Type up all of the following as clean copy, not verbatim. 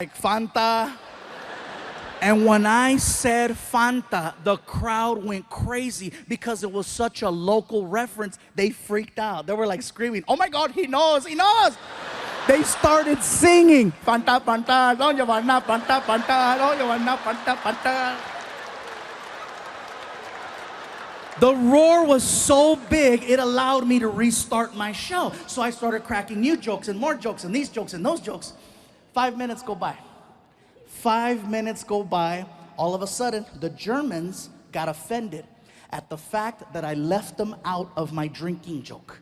like Fanta. And when I said Fanta, the crowd went crazy because it was such a local reference. They freaked out. They were like screaming, "Oh my God, he knows, he knows." They started singing, "Fanta, Fanta, don't you want Fanta, Fanta, don't you want Fanta, Fanta." The roar was so big, it allowed me to restart my show. So I started cracking new jokes and more jokes and these jokes and those jokes. 5 minutes go by. 5 minutes go by. All of a sudden, the Germans got offended at the fact that I left them out of my drinking joke.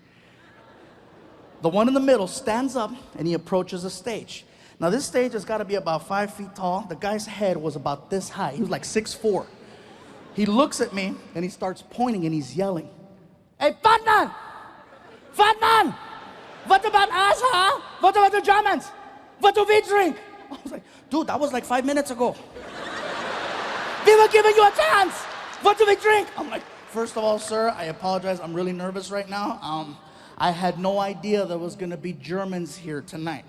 The one in the middle stands up and he approaches the stage. Now this stage has got to be about 5 feet tall. The guy's head was about this high. He was like 6'4". He looks at me and he starts pointing and he's yelling, "Hey, fat man! Fat man! What about us, huh? What about the Germans? What do we drink?" I was like, "Dude, that was like 5 minutes ago. We were giving you a chance. What do we drink?" I'm like, "First of all, sir, I apologize. I'm really nervous right now. I had no idea there was gonna be Germans here tonight."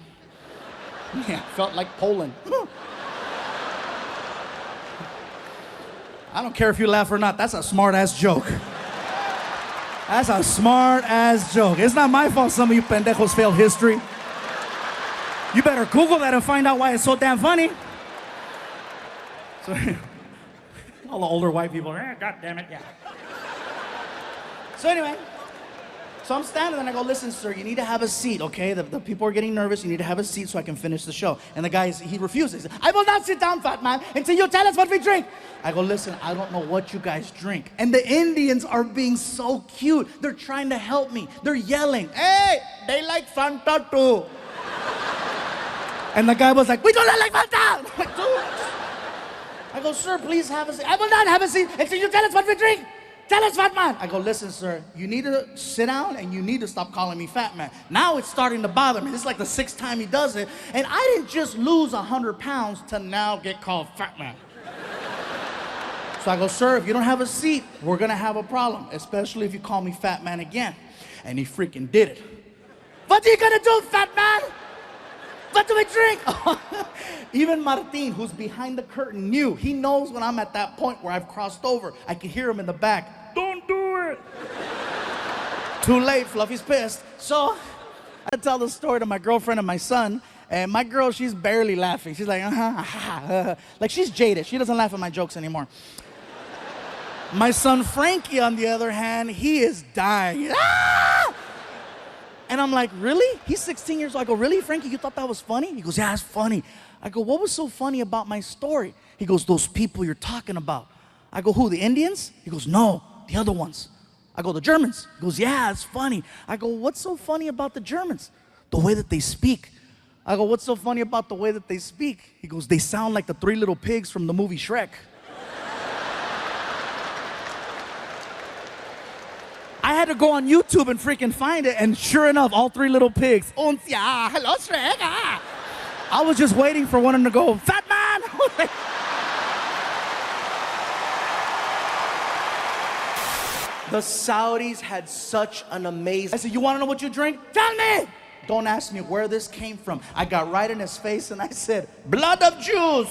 Yeah, felt like Poland. I don't care if you laugh or not. That's a smart-ass joke. That's a smart-ass joke. It's not my fault some of you pendejos failed history. You better Google that and find out why it's so damn funny. So, all the older white people, "God damn it, yeah." So anyway, so I'm standing there and I go, "Listen, sir, you need to have a seat, okay? The people are getting nervous. You need to have a seat so I can finish the show." And the guy, he refuses. He says, "I will not sit down, fat man, until you tell us what we drink." I go, "Listen, I don't know what you guys drink." And the Indians are being so cute. They're trying to help me. They're yelling, "Hey, they like Fanta too." And the guy was like, "We don't like Fanta." I'm like, "Dude." I go, "Sir, please have a seat." "I will not have a seat until you tell us what we drink. Tell us, fat man." I go, "Listen, sir, you need to sit down and you need to stop calling me fat man." Now it's starting to bother me. This is like the 6th time he does it. And I didn't just lose 100 pounds to now get called fat man. So I go, "Sir, if you don't have a seat, we're gonna have a problem, especially if you call me fat man again." And he freaking did it. "What are you gonna do, fat man? What do we drink?" Even Martin, who's behind the curtain, knew. He knows when I'm at that point where I've crossed over. I can hear him in the back. "Don't do it." Too late, Fluffy's pissed. So I tell the story to my girlfriend and my son. And my girl, she's barely laughing. She's like, like she's jaded. She doesn't laugh at my jokes anymore. My son Frankie, on the other hand, he is dying. "Ah!" And I'm like, "Really?" He's 16 years old. I go, "Really, Frankie? You thought that was funny?" He goes, "Yeah, it's funny." I go, "What was so funny about my story?" He goes, "Those people you're talking about." I go, "Who, the Indians?" He goes, "No, the other ones." I go, "The Germans?" He goes, "Yeah, it's funny." I go, "What's so funny about the Germans?" "The way that they speak." I go, "What's so funny about the way that they speak?" He goes, "They sound like the 3 little pigs from the movie Shrek." I had to go on YouTube and freaking find it, and sure enough, all 3 little pigs. "Und ja, hello Shrek." Ah. I was just waiting for one of them to go, "Fat man." The Saudis had such an amazing... I said, "You want to know what you drink? Tell me." Don't ask me where this came from. I got right in his face and I said, "Blood of Jews."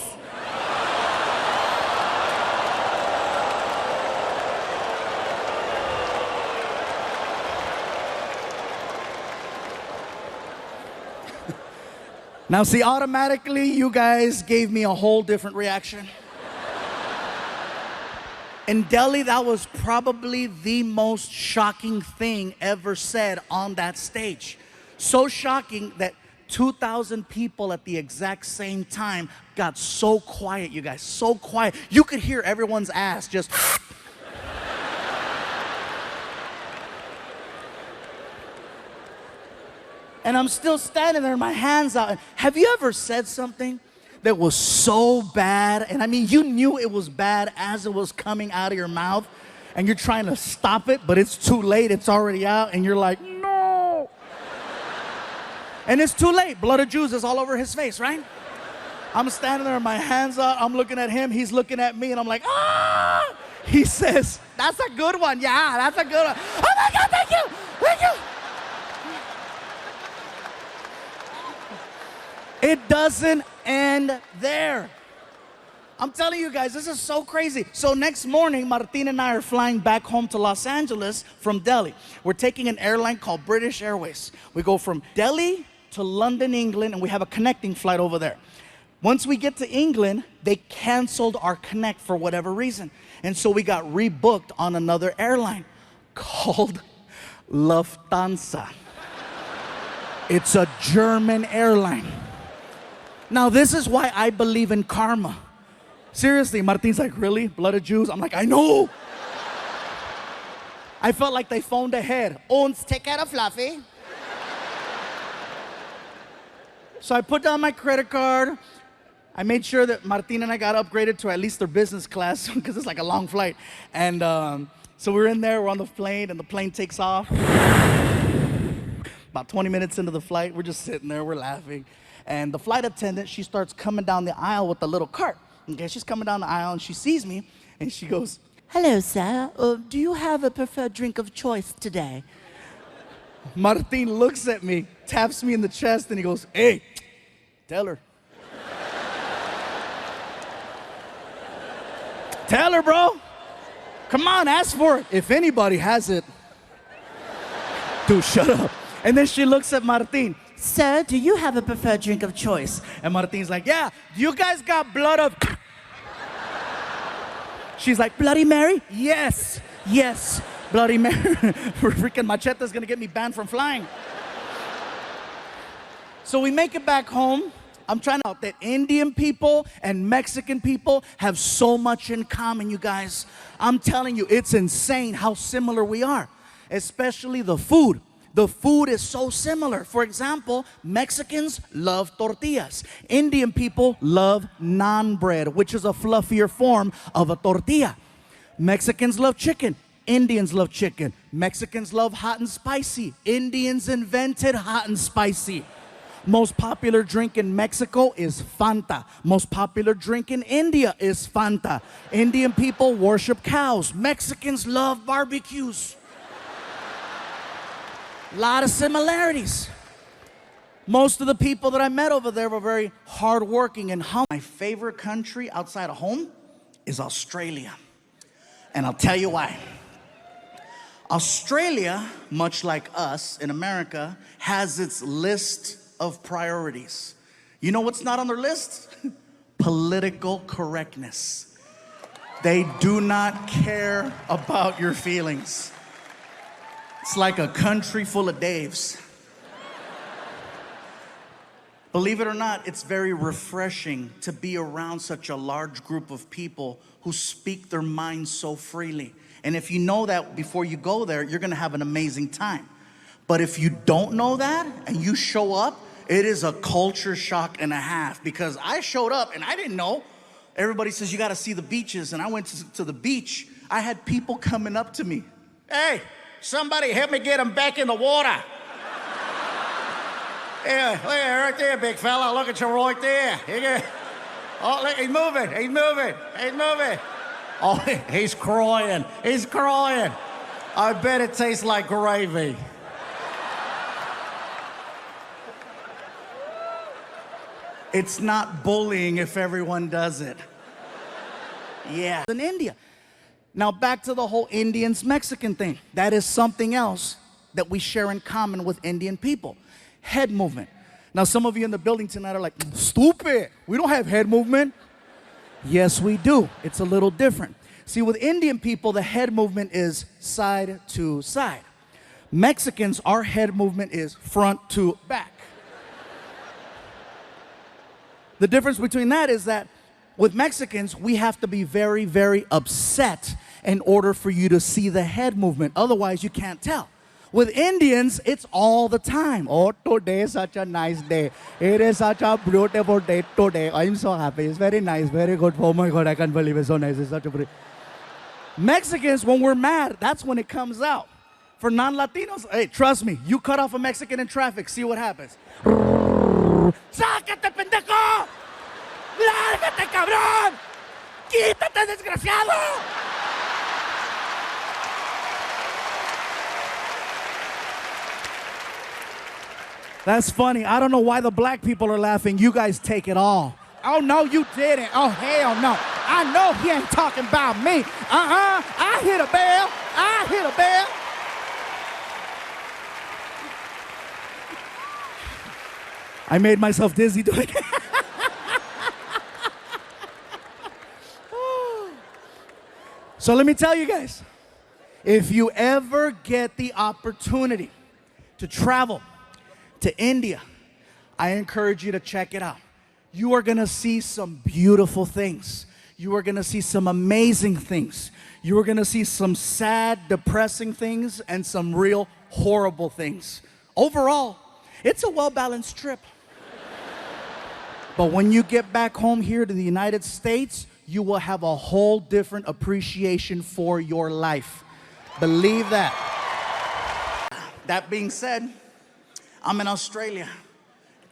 Now see, automatically you guys gave me a whole different reaction. In Delhi, that was probably the most shocking thing ever said on that stage. So shocking that 2,000 people at the exact same time got so quiet, you guys, so quiet. You could hear everyone's ass just... And I'm still standing there, my hands out. Have you ever said something that was so bad? And I mean, you knew it was bad as it was coming out of your mouth, and you're trying to stop it, but it's too late, it's already out, and you're like, "No." And it's too late. Blood of Jews is all over his face, right? I'm standing there, my hands out, I'm looking at him, he's looking at me, and I'm like, "Ah!" He says, "That's a good one, yeah, that's a good one." "Oh my God, thank you, thank you." It doesn't end there. I'm telling you guys, this is so crazy. So next morning, Martin and I are flying back home to Los Angeles from Delhi. We're taking an airline called British Airways. We go from Delhi to London, England, and we have a connecting flight over there. Once we get to England, they canceled our connect for whatever reason. And so we got rebooked on another airline called Lufthansa. It's a German airline. Now, this is why I believe in karma. Seriously, Martin's like, really? Blood of Jews? I'm like, I know. I felt like they phoned ahead. Ons, take care of Fluffy. So I put down my credit card. I made sure that Martin and I got upgraded to at least their business class because it's like a long flight. And so we're in there, we're on the plane, and the plane takes off. About 20 minutes into the flight, we're just sitting there, we're laughing. And the flight attendant, she starts coming down the aisle with the little cart. Okay, she's coming down the aisle and she sees me and she goes, "Hello, sir. Do you have a preferred drink of choice today?" Martin looks at me, taps me in the chest, and he goes, "Hey, tell her." Tell her, bro. Come on, ask for it. If anybody has it. Dude, shut up. And then she looks at Martin. "Sir, do you have a preferred drink of choice?" And Martin's like, "Yeah, you guys got blood of..." She's like, "Bloody Mary?" "Yes, yes, Bloody Mary." Freaking Machete's gonna get me banned from flying. So we make it back home. I'm trying to out that Indian people and Mexican people have so much in common, you guys. I'm telling you, it's insane how similar we are, especially the food. The food is so similar. For example, Mexicans love tortillas. Indian people love naan bread, which is a fluffier form of a tortilla. Mexicans love chicken. Indians love chicken. Mexicans love hot and spicy. Indians invented hot and spicy. Most popular drink in Mexico is Fanta. Most popular drink in India is Fanta. Indian people worship cows. Mexicans love barbecues. A lot of similarities. Most of the people that I met over there were very hardworking and humble. My favorite country outside of home is Australia. And I'll tell you why. Australia, much like us in America, has its list of priorities. You know what's not on their list? Political correctness. They do not care about your feelings. It's like a country full of Daves. Believe it or not, it's very refreshing to be around such a large group of people who speak their minds so freely. And if you know that before you go there, you're gonna have an amazing time. But if you don't know that and you show up, it is a culture shock and a half, because I showed up and I didn't know. Everybody says you gotta see the beaches, and I went to the beach. I had people coming up to me. "Hey, somebody help me get him back in the water." Yeah, look at right there, big fella. Look at you right there. Oh, look, he's moving, he's moving, he's moving. Oh, he's crying, he's crying. I bet it tastes like gravy. It's not bullying if everyone does it. Yeah. In India. Now back to the whole Indians-Mexican thing. That is something else that we share in common with Indian people. Head movement. Now some of you in the building tonight are like, "Stupid, we don't have head movement." Yes, we do. It's a little different. See, with Indian people, the head movement is side to side. Mexicans, our head movement is front to back. The difference between that is that with Mexicans, we have to be very, very upset in order for you to see the head movement. Otherwise, you can't tell. With Indians, it's all the time. "Oh, today is such a nice day. It is such a beautiful day today. I'm so happy. It's very nice, very good. Oh my God, I can't believe it's so nice. It's such a pretty..." Mexicans, when we're mad, that's when it comes out. For non-Latinos, hey, trust me, you cut off a Mexican in traffic, see what happens. "Sácate, pendejo! ¡Lárgate, cabrón! ¡Quítate, desgraciado!" That's funny. I don't know why the black people are laughing. You guys take it all. Oh, no, you didn't. Oh, hell no. I know he ain't talking about me. I hit a bell. I hit a bell. I made myself dizzy doing it. So let me tell you guys, if you ever get the opportunity to travel to India, I encourage you to check it out. You are gonna see some beautiful things. You are gonna see some amazing things. You are gonna see some sad, depressing things and some real horrible things. Overall, it's a well-balanced trip. But when you get back home here to the United States, you will have a whole different appreciation for your life. Believe that. That being said, I'm in Australia,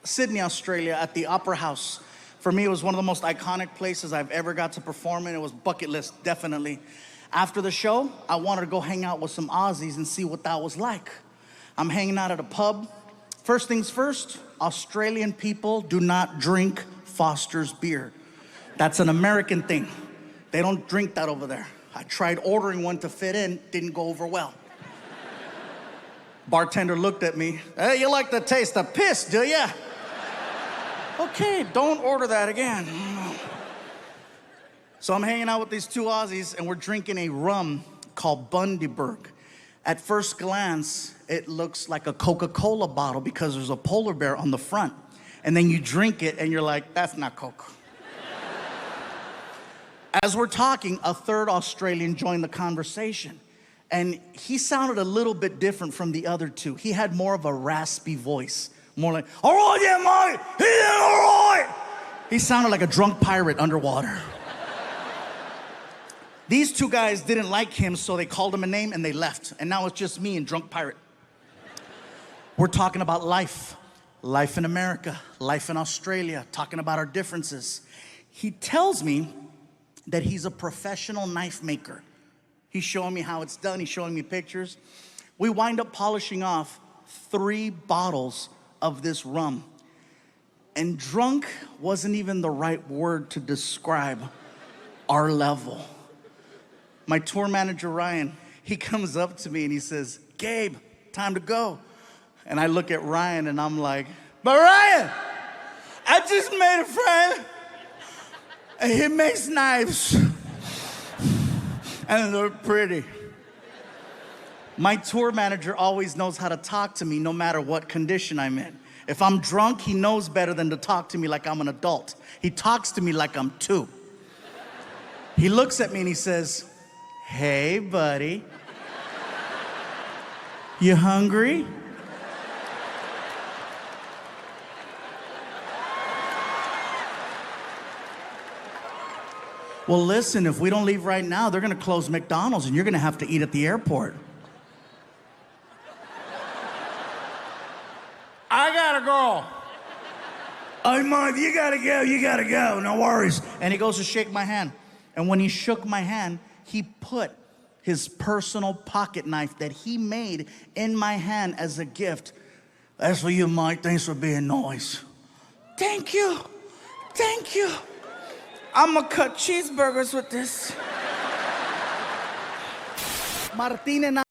Sydney, Australia, at the Opera House. For me, it was one of the most iconic places I've ever got to perform in. It was bucket list, definitely. After the show, I wanted to go hang out with some Aussies and see what that was like. I'm hanging out at a pub. First things first, Australian people do not drink Foster's beer. That's an American thing. They don't drink that over there. I tried ordering one to fit in, didn't go over well. Bartender looked at me. Hey, you like the taste of piss, do ya? Okay, don't order that again. So I'm hanging out with these two Aussies and we're drinking a rum called Bundaberg. At first glance, it looks like a Coca-Cola bottle because there's a polar bear on the front. And then you drink it and you're like, that's not Coke. As we're talking, a third Australian joined the conversation. And he sounded a little bit different from the other two. He had more of a raspy voice. More like, all right, yeah, mate, yeah, all right. He sounded like a drunk pirate underwater. These two guys didn't like him, so they called him a name and they left. And now it's just me and drunk pirate. We're talking about life. Life in America, life in Australia, talking about our differences. He tells me that he's a professional knife maker. He's showing me how it's done. He's showing me pictures. We wind up polishing off 3 bottles of this rum. And drunk wasn't even the right word to describe our level. My tour manager, Ryan, he comes up to me and he says, Gabe, time to go. And I look at Ryan and I'm like, but Ryan, I just made a friend and he makes knives and they're pretty. My tour manager always knows how to talk to me no matter what condition I'm in. If I'm drunk, he knows better than to talk to me like I'm an adult. He talks to me like I'm 2. He looks at me and he says, hey, buddy, you hungry? Well, listen, if we don't leave right now, they're gonna close McDonald's and you're gonna have to eat at the airport. I gotta go. Oh, Mom, you gotta go, no worries. And he goes to shake my hand. And when he shook my hand, he put his personal pocket knife that he made in my hand as a gift. That's for you, Mike. Thanks for being nice. Thank you. Thank you. I'm gonna cut cheeseburgers with this. Martínez